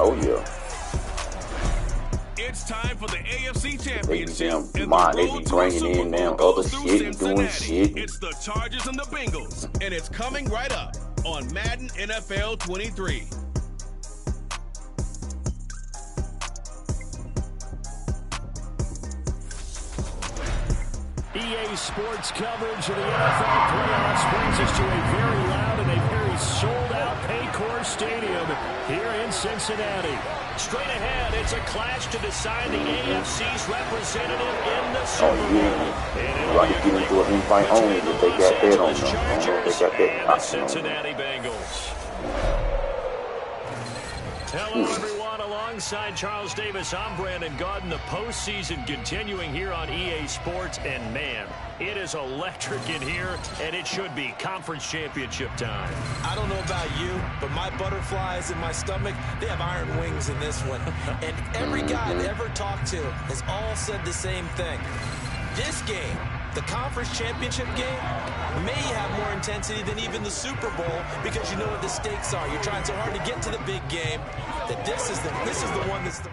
Oh yeah. It's time for the AFC Championship. They be bringing in them other shit and doing shit. It's the Chargers and the Bengals, and it's coming right up on Madden NFL 23. EA Sports coverage of the NFL playoffs brings us to a very loud and a very sold-out Paycor Stadium here in Cincinnati. Straight ahead, it's a clash to decide the AFC's representative in the Super Bowl. You like to get into an invite only if they got that on them. I don't know if they got that. And the Cincinnati Bengals. Hello, everyone. Alongside Charles Davis, I'm Brandon Gaudin. The postseason continuing here on EA Sports. And, man, it is electric in here, and it should be conference championship time. I don't know about you, but my butterflies in my stomach, they have iron wings in this one. And every guy I've ever talked to has all said the same thing. This game, the conference championship game, may have more intensity than even the Super Bowl because you know what the stakes are. You're trying so hard to get to the big game that this is the one that's the...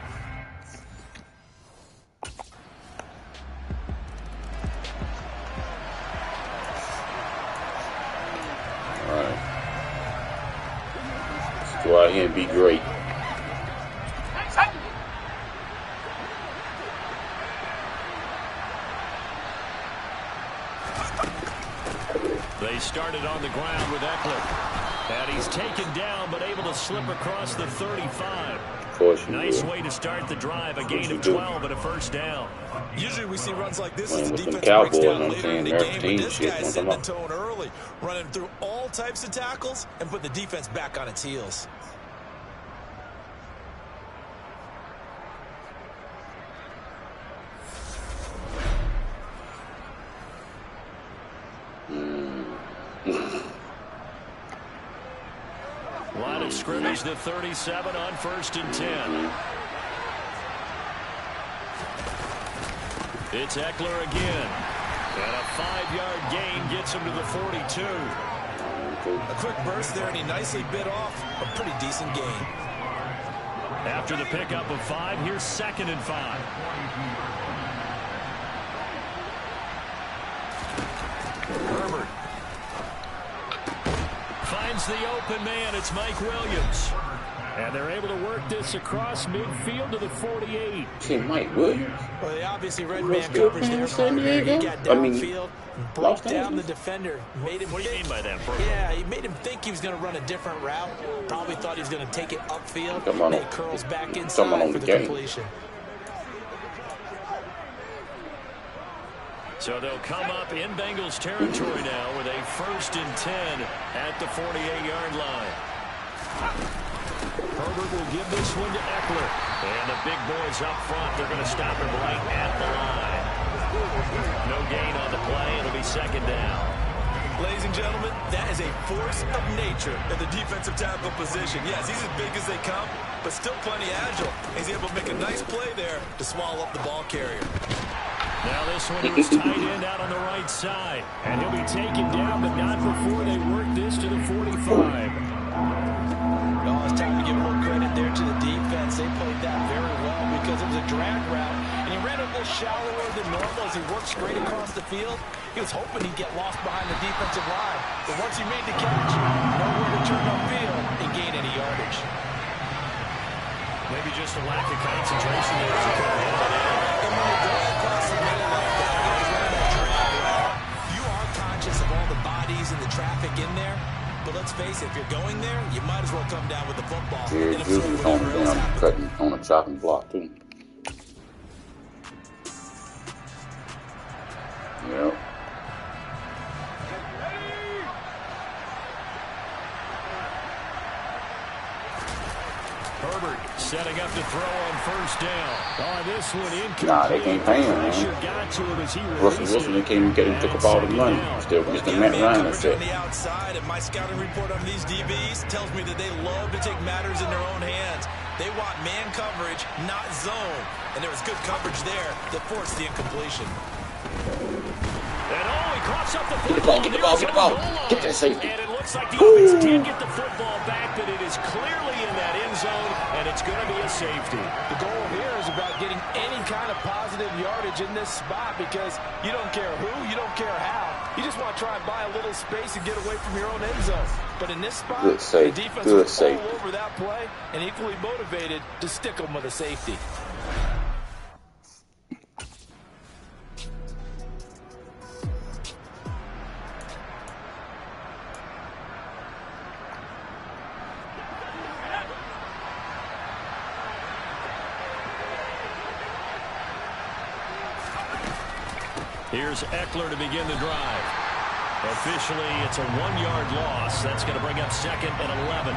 All right. Let's go out here and be great. They started on the ground with Eckler. And he's taken down, but able to slip across the 35. Nice way to start the drive. A gain of 12 and a first down. Usually we see runs like this as the defense breaks down later in the game, but this guy's setting the tone early, running through all types of tackles and put the defense back on its heels. Line of scrimmage, the 37 on 1st and 10. It's Eckler again. And a 5-yard gain gets him to the 42. A quick burst there, and he nicely bit off a pretty decent gain. After the pickup of 5, here's 2nd and 5. Herbert finds the open man. It's Mike Williams. And they're able to work this across midfield to the 48. Okay, Mike Williams. Well, they obviously red man coverage there. He got downfield, broke down the defender. Made him what do you mean by that, bro? Yeah, he made him think he was going to run a different route. Probably thought he was going to take it upfield. And he curls back inside for the completion. So they'll come up in Bengals territory now with a 1st and 10 at the 48-yard line. Herbert will give this one to Eckler. And the big boys up front, they're going to stop him right at the line. No gain on the play. It'll be 2nd down. Ladies and gentlemen, that is a force of nature at the defensive tackle position. Yes, he's as big as they come, but still plenty agile. He's able to make a nice play there to swallow up the ball carrier. Now this one is tight end out on the right side. And he'll be taken down, but not before they work this to the 45. Oh, it's time to give a little credit there to the defense. They played that very well because it was a drag route. And he ran a little shallower than normal as he worked straight across the field. He was hoping he'd get lost behind the defensive line. But once he made the catch, nowhere to turn upfield and gain any yardage. Maybe just a lack of concentration there as he could have hit it in. And when you go across the middle like that, guys running that drag route, you are conscious of all the bodies and the traffic in there. But let's face it, if you're going there, you might as well come down with the football. Yeah, it's usually cutting on a chopping block, too. Yep. Herbert setting up to throw on 1st down. Oh, this one incomplete. Nah, they can't pay him, man. Wilson, they can't even get him, took up all the money. Still Mr. Matt Ryan is on the outside, and my scouting report on these DBs tells me that they love to take matters in their own hands. They want man coverage, not zone. And there was good coverage there that forced the incompletion. And oh, he coughs up the Get the football. ball, get the ball, get the ball. Get that safety. And it looks like the offense did get the football back, but it is clearly in that end zone, and it's going to be a safety. The goal here is about getting any kind of positive yardage in this spot because you don't care who, you don't care how. You just want to try and buy a little space and get away from your own end zone. But in this spot, the defense was all over that play and equally motivated to stick them with a safety. Here's Eckler to begin the drive. Officially, it's a 1-yard loss. That's going to bring up 2nd and 11. I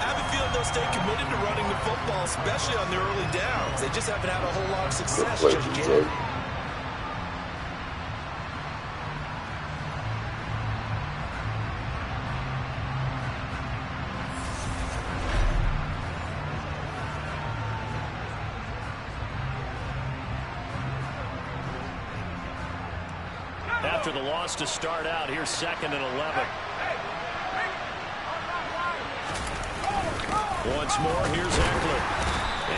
have a feeling they'll stay committed to running the football, especially on their early downs. They just haven't had a whole lot of success just yet. After the loss to start out, here's 2nd and 11. Once more, here's Eckler.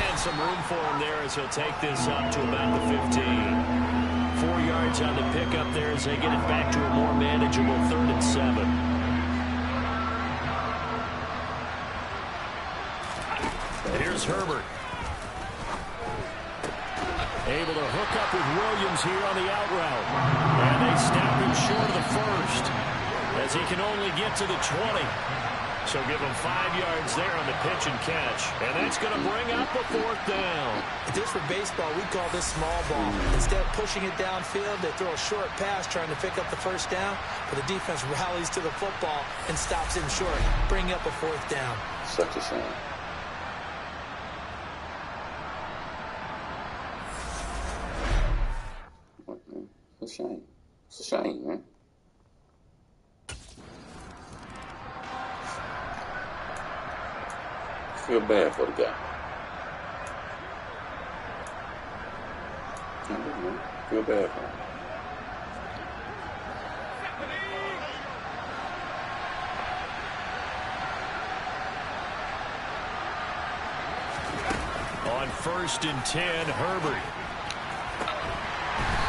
And some room for him there as he'll take this up to about the 15. 4 yards on the pickup there as they get it back to a more manageable 3rd and 7. Here's Herbert. Able to hook up with Williams here on the out route. And they snap him short of the first as he can only get to the 20. So give him 5 yards there on the pitch and catch. And that's going to bring up a 4th down. If this were baseball, we'd call this small ball. Instead of pushing it downfield, they throw a short pass trying to pick up the 1st down. But the defense rallies to the football and stops him short, bringing up a 4th down. Such a shame. It's a shame. It's a shame, man. I feel bad for the guy. I feel bad for him. On 1st and 10, Herbert.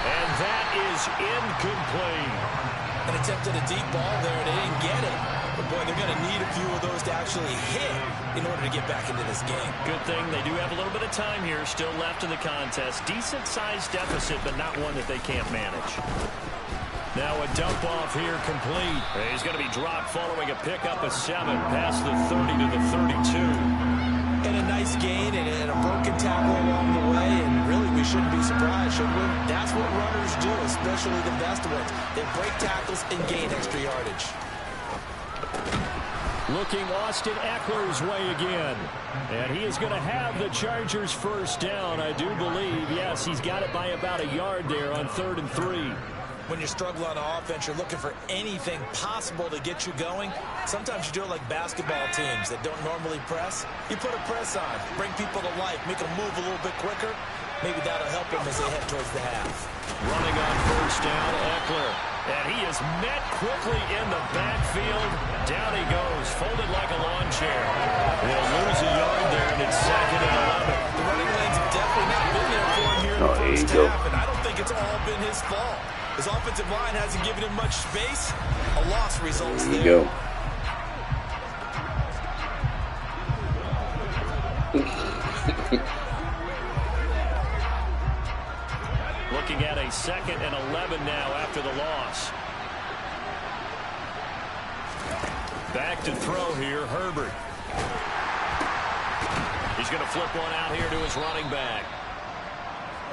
And that is incomplete. An attempt at a deep ball there, and they didn't get it. But, boy, they're going to need a few of those to actually hit in order to get back into this game. Good thing they do have a little bit of time here still left in the contest. Decent-sized deficit, but not one that they can't manage. Now a dump off here complete. He's going to be dropped following a pickup of 7 past the 30 to the 32. And a nice gain and a broken tackle along the way, and really we shouldn't be surprised, should we? That's what runners do, especially the best ones. They break tackles and gain extra yardage. Looking Austin Eckler's way again. And he is going to have the Chargers 1st down, I do believe. Yes, he's got it by about a yard there on 3rd and 3. When you struggle on offense, you're looking for anything possible to get you going. Sometimes you do it like basketball teams that don't normally press. You put a press on, bring people to life, make them move a little bit quicker. Maybe that'll help them as they head towards the half. Running on 1st down, Eckler. And he is met quickly in the backfield. Down he goes, folded like a lawn chair. He'll lose a yard there, and it's 2nd and 11. The running lanes have definitely not been there for him here in the first half, and I don't think it's all been his fault. His offensive line hasn't given him much space. A loss results there. There you go. Looking at a 2nd and 11 now after the loss. Back to throw here, Herbert. He's going to flip one out here to his running back.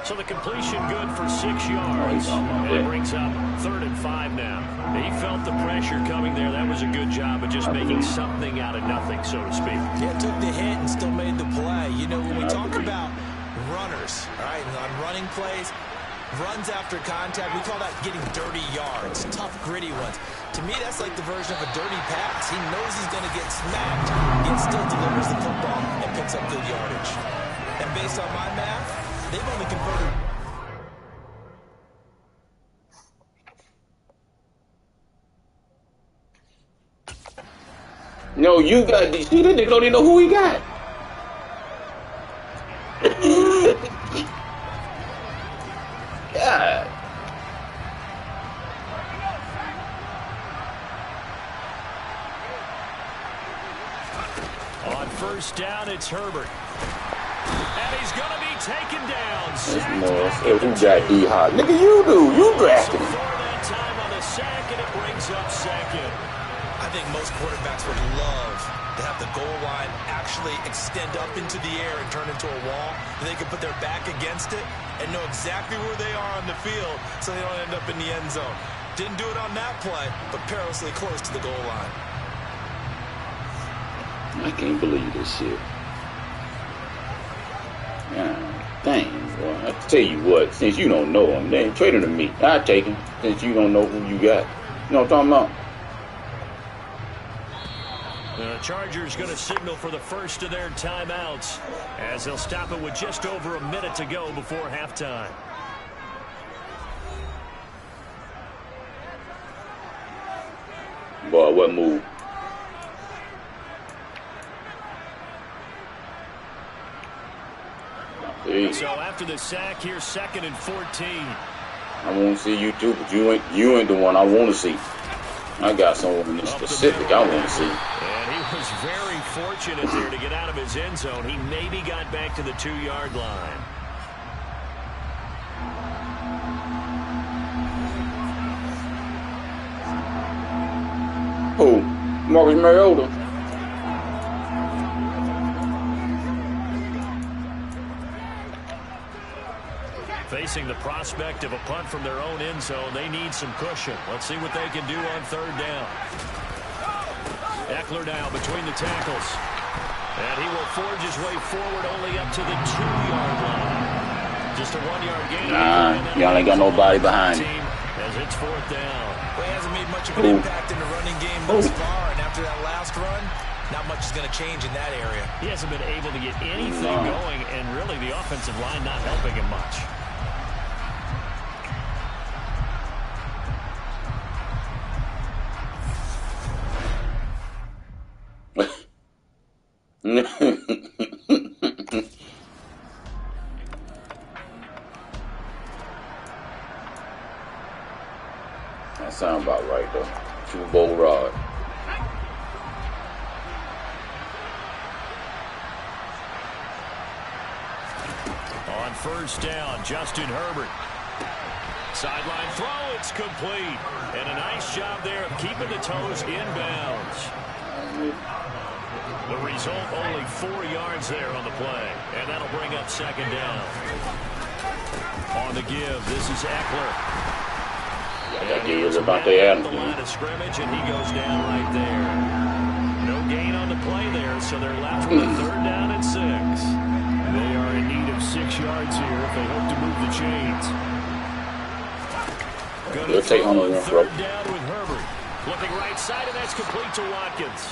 So the completion good for 6 yards. And it brings up 3rd and 5 now. He felt the pressure coming there. That was a good job of just making something out of nothing, so to speak. Yeah, took the hit and still made the play. You know, when we talk about runners, all right, on running plays, runs after contact, we call that getting dirty yards, tough, gritty ones. To me, that's like the version of a dirty pass. He knows he's going to get smacked, yet still delivers the football and picks up good yardage. And based on my math, they've only converted. No, you got these. See, they don't even know who he got. God. On first down, it's Herbert. And he's going to be taken down. Who got D-Hop? Nigga, you do. You drafted him. That time on the sack, and it brings up second. I think most quarterbacks would love to have the goal line actually extend up into the air and turn into a wall. And they can put their back against it and know exactly where they are on the field so they don't end up in the end zone. Didn't do it on that play, but perilously close to the goal line. I can't believe this shit. God dang, boy. I tell you what, since you don't know him, then trade him to me. I'll take him since you don't know who you got. You know what I'm talking about? The Chargers going to signal for the first of their timeouts as they'll stop it with just over a minute to go before halftime. Boy, what move? So after the sack, here's 2nd and 14. I want to see you too, but you ain't the one I want to see. I got someone specific I want to see. And he was very fortunate there to get out of his end zone. He maybe got back to the 2-yard line. Who? Marcus Mariota. Facing the prospect of a punt from their own end zone, they need some cushion. Let's see what they can do on 3rd down. Eckler now between the tackles. And he will forge his way forward only up to the 2-yard line. Just a 1-yard gain. Nah, y'all ain't got nobody behind him. As it's 4th down. Well, he hasn't made much of an impact in the running game thus far, and after that last run, not much is going to change in that area. He hasn't been able to get anything going, and really the offensive line not helping him much. That sound about right though. Super Bowl rod. On first down, Justin Herbert. Sideline throw, it's complete. And a nice job there of keeping the toes inbounds. The result, only 4 yards there on the play. And that'll bring up 2nd down. On the give, this is Eckler. That game is about to end. The line of scrimmage, and he goes down right there. No gain on the play there, so they're left with a 3rd down and 6. They are in need of 6 yards here if they hope to move the chains. They'll take on the 3rd down with Herbert. Looking right side, and that's complete to Watkins.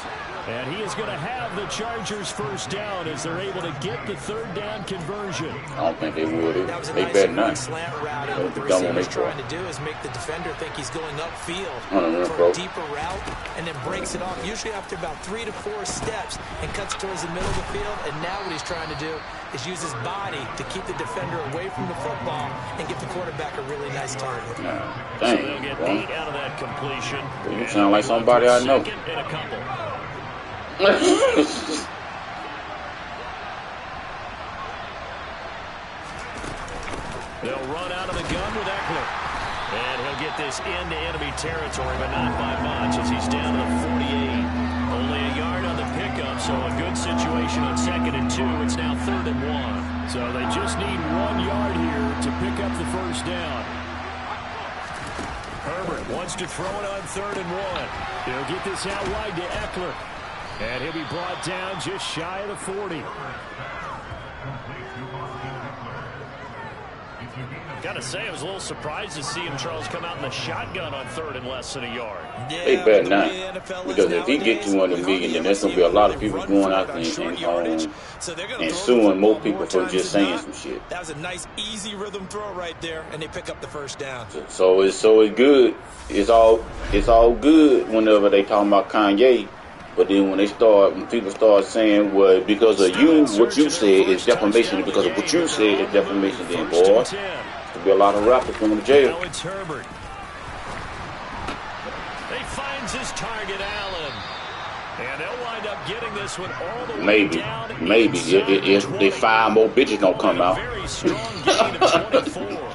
And he is going to have the Chargers first down as they're able to get the 3rd down conversion. I don't think they would. They nice better not. Slant route, and what the receiver's trying to do is make the defender think he's going upfield for a deeper route, and then breaks it off, usually after about 3 to 4 steps, and cuts towards the middle of the field. And now what he's trying to do is use his body to keep the defender away from the football and give the quarterback a really nice target. Dang, so they'll get 8 out of that completion. You sound like somebody I know. And a couple. They'll run out of the gun with Eckler. And he'll get this into enemy territory, but not by much as he's down to the 48. Only a yard on the pickup, so a good situation on 2nd and 2. It's now 3rd and 1. So they just need 1 yard here to pick up the first down. Herbert wants to throw it on 3rd and 1. He'll get this out wide to Eckler. And he'll be brought down just shy of the 40. Gotta say, I was a little surprised to see him, Charles, come out in the shotgun on 3rd and less than a yard. Yeah, they better not. Because if he gets $200 million, then there's going to be a lot of people going out there and suing more people for just saying some shit. That was a nice, easy rhythm throw right there, and they pick up the first down. So it's good. It's all good whenever they talking about Kanye. But then when people start saying, well, because of you, what you said is defamation, and because of what you said is defamation, then boy, there'll be a lot of rappers going to jail. Now it's Herbert. He finds his target, Allen. And they'll wind up getting this one all the way down. Maybe. If they 5 more bitches don't come out. Very strong gain of 24.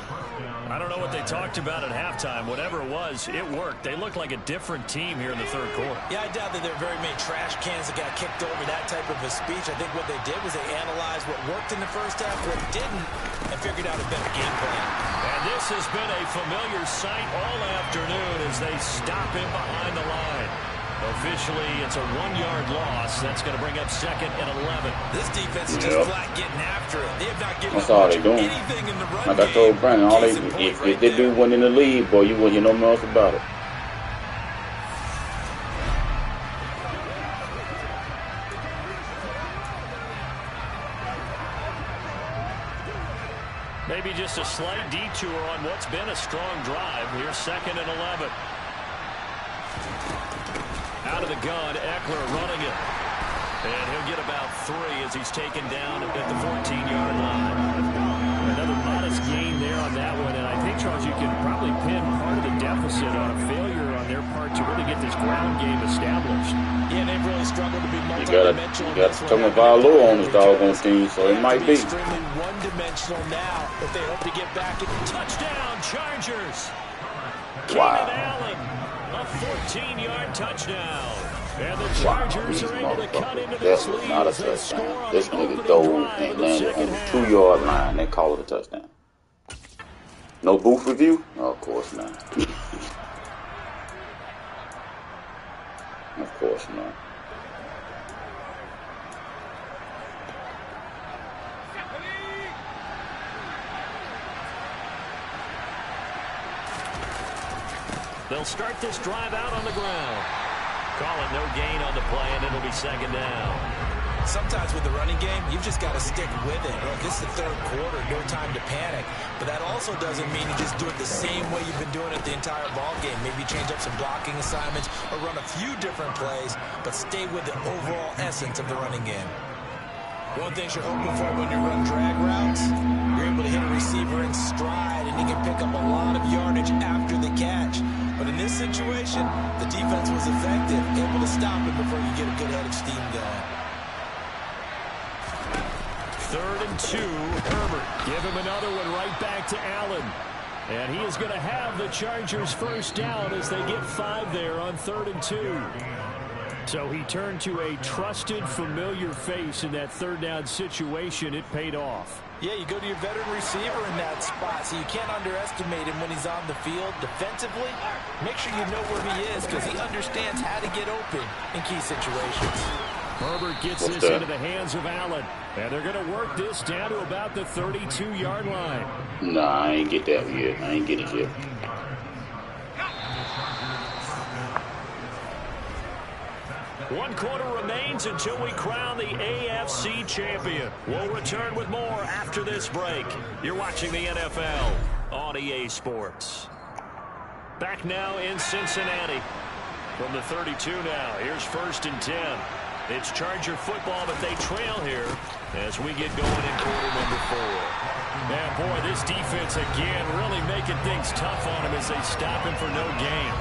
I don't know what they talked about at halftime. Whatever it was, it worked. They look like a different team here in the third quarter. Yeah, I doubt that there are very many trash cans that got kicked over that type of a speech. I think what they did was they analyzed what worked in the first half, what didn't, and figured out a better game plan. And this has been a familiar sight all afternoon as they stop him behind the line. Officially, it's a 1-yard loss. That's going to bring up 2nd and 11. This defense is just flat getting after it. They have not given That's all they doing. anything in the run like I told Brandon, if they do one in the league, boy, you wouldn't hear no more else about it. Maybe just a slight detour on what's been a strong drive. Here's 2nd and 11. Out of the gun, Eckler running it. And he'll get about 3 as he's taken down at the 14-yard line. Another modest gain there on that one. And I think, Charles, you can probably pin part of the deficit on a failure on their part to really get this ground game established. Yeah, they've really struggled to be multi-dimensional. You got some of our lure on this doggone team, so it might be. Extremely one-dimensional now, but they hope to get back in. Touchdown, Chargers! Wow. Keenan Allen, a 14-yard touchdown. And the Chargers are able to cut into this lead not a as they score touchdown. on This the nigga opening dove drive and of the landed on second the half. 2-yard line. They call it a touchdown. No booth review? Oh, of course not. Of course not. They'll start this drive out on the ground. Call it no gain on the play, and it'll be 2nd down. Sometimes with the running game, you've just got to stick with it. Look, this is the third quarter, no time to panic. But that also doesn't mean you just do it the same way you've been doing it the entire ball game. Maybe change up some blocking assignments or run a few different plays, but stay with the overall essence of the running game. One thing you're hoping for when you run drag routes, you're able to hit a receiver in stride, and he can pick up a lot of yardage after the catch. But in this situation, the defense was effective, able to stop him before you get a good head of steam going. 3rd and 2, Herbert. Give him another one right back to Allen. And he is going to have the Chargers first down as they get 5 there on 3rd and 2. So he turned to a trusted, familiar face in that 3rd down situation. It paid off. Yeah, you go to your veteran receiver in that spot, so you can't underestimate him when he's on the field. Defensively, make sure you know where he is because he understands how to get open in key situations. Herbert gets this into the hands of Allen. And they're going to work this down to about the 32-yard line. Nah, I ain't get that yet. I ain't get it yet. One quarter remains until we crown the AFC champion. We'll return with more after this break. You're watching the NFL on EA Sports. Back now in Cincinnati. From the 32 now, here's 1st and 10. It's Charger football, but they trail here as we get going in quarter number 4. Man, boy, this defense again really making things tough on him as they stop him for no gain.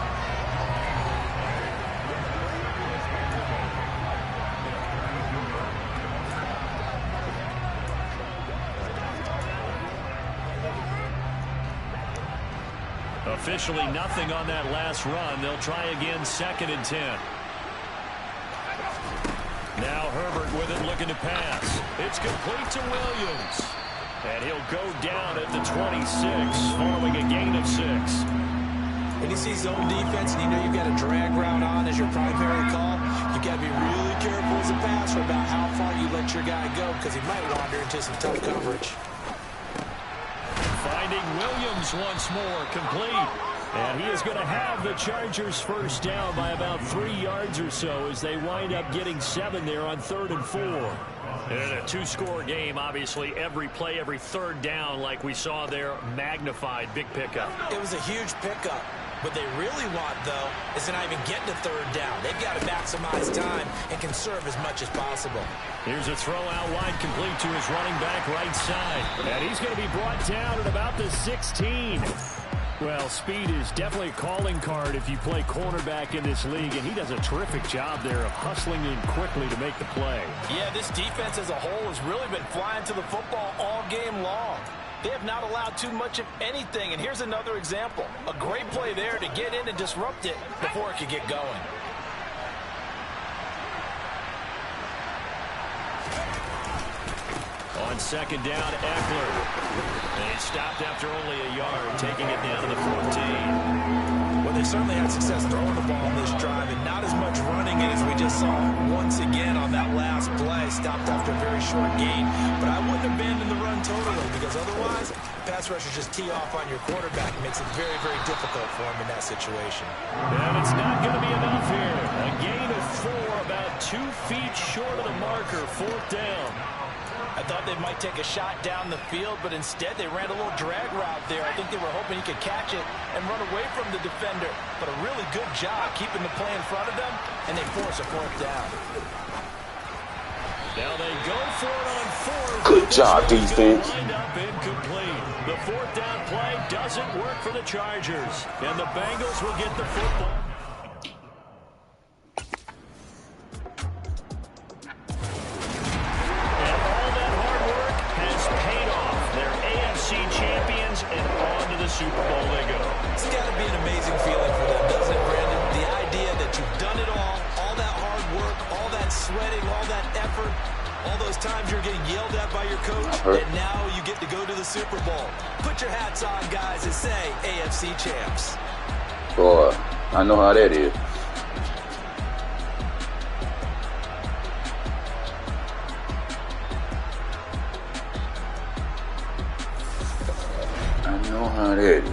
Officially nothing on that last run. They'll try again 2nd and 10. Now Herbert with it, looking to pass. It's complete to Williams. And he'll go down at the 26 following a gain of 6. When you see zone defense and you know you've got a drag route on as your primary call, you've got to be really careful as a passer about how far you let your guy go because he might wander into some tough coverage. Finding Williams once more, complete. And he is going to have the Chargers first down by about 3 yards or so as they wind up getting 7 there on 3rd and 4. And a 2-score game, obviously, every play, every 3rd down, like we saw there, magnified, big pickup. It was a huge pickup. What they really want, though, is to not even get to third down. They've got to maximize time and conserve as much as possible. Here's a throw out wide complete to his running back right side. And he's going to be brought down at about the 16. Well, speed is definitely a calling card if you play cornerback in this league, and he does a terrific job there of hustling in quickly to make the play. Yeah, this defense as a whole has really been flying to the football all game long. They have not allowed too much of anything, and here's another example. A great play there to get in and disrupt it before it could get going. On second down, Eckler. And he stopped after only a yard, taking it down to the 14. Well, they certainly had success throwing the ball on this drive, and not as much running it as we just saw once again on that last play. Stopped after a very short gain, but I wouldn't abandon the run totally, because otherwise, pass rushers just tee off on your quarterback. It makes it very, very difficult for him in that situation. And it's not going to be enough here. A gain of 4, about 2 feet short of the marker, 4th down. I thought they might take a shot down the field, but instead they ran a little drag route there. I think they were hoping he could catch it and run away from the defender. But a really good job keeping the play in front of them, and they force a 4th down. Now they go for it on 4th. Good job, defense. Lined up incomplete. The 4th down play doesn't work for the Chargers, and the Bengals will get the football. AFC champions, and on to the Super Bowl they go. It's got to be an amazing feeling for them, doesn't it, Brandon? The idea that you've done it all that hard work, all that sweating, all that effort, all those times you're getting yelled at by your coach, and now you get to go to the Super Bowl. Put your hats on, guys, and say AFC champs. Boy, I know how that is. I know how that is.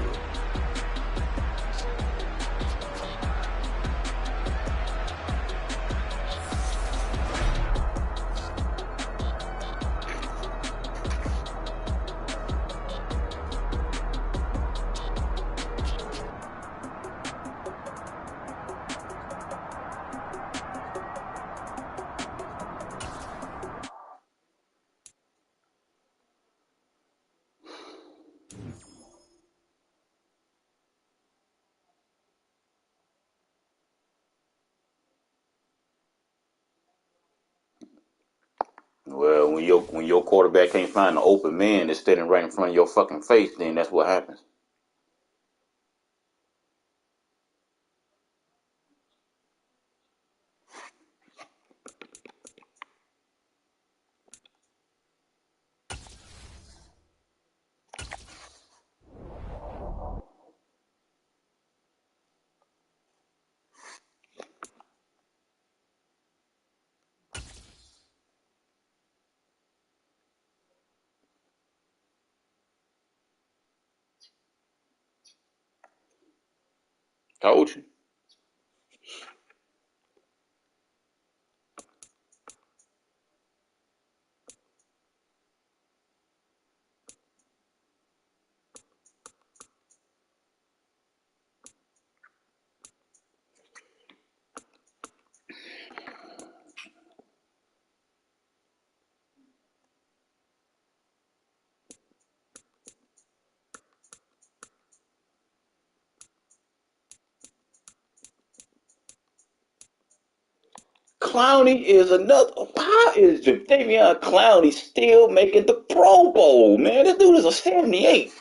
Well, when your quarterback can't find an open man that's standing right in front of your fucking face, then that's what happens. Told you. Clowney is another. How is Jadeveon Clowney still making the Pro Bowl, man? This dude is a 78.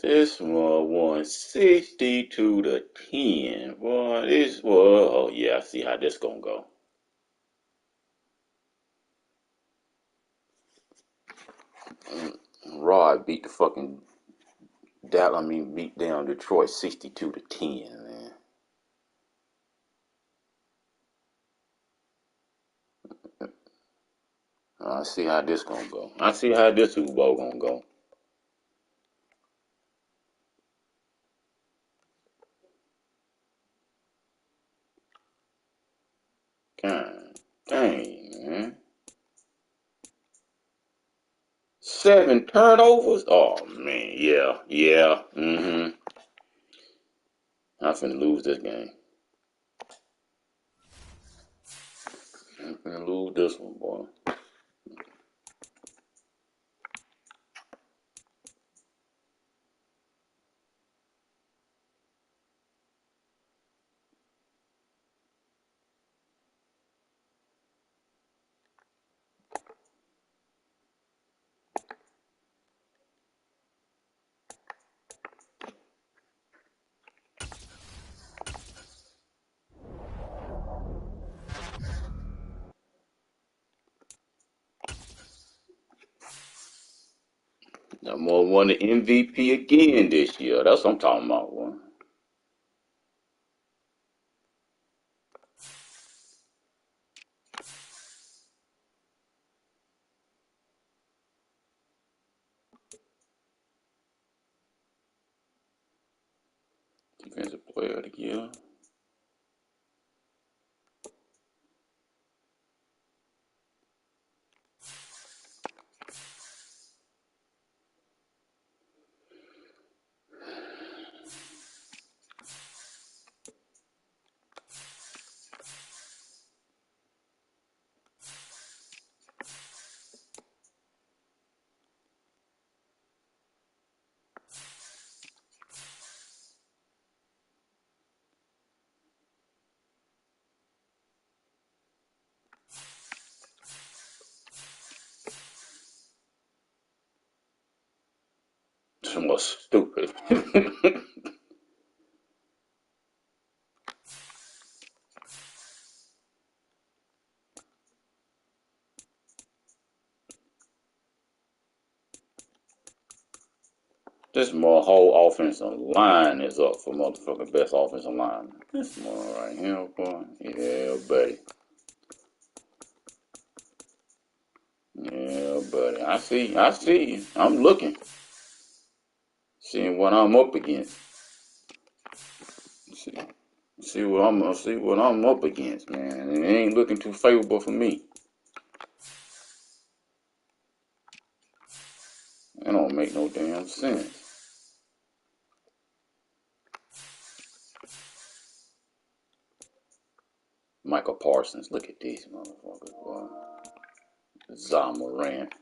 This one won 62-10. Boy, oh yeah, I see how this gonna go. Rod beat the fucking beat down Detroit 62-10, man. I see how this gonna go. I see how this Super Bowl gonna go. God dang, man. 7 turnovers? Oh man, yeah. I'm finna lose this game. I'm finna lose this one, boy. I'm gonna win the MVP again this year. That's what I'm talking about, boy. Defensive player of the year. Some more stupid. This more whole offensive line is up for motherfucking best offensive line. This one right here, boy. Yeah, buddy. Yeah, buddy. I see. I'm looking. Seeing what I'm up against. See what I'm up against, man. It ain't looking too favorable for me. It don't make no damn sense. Michael Parsons, look at these motherfuckers, boy. Za Morant.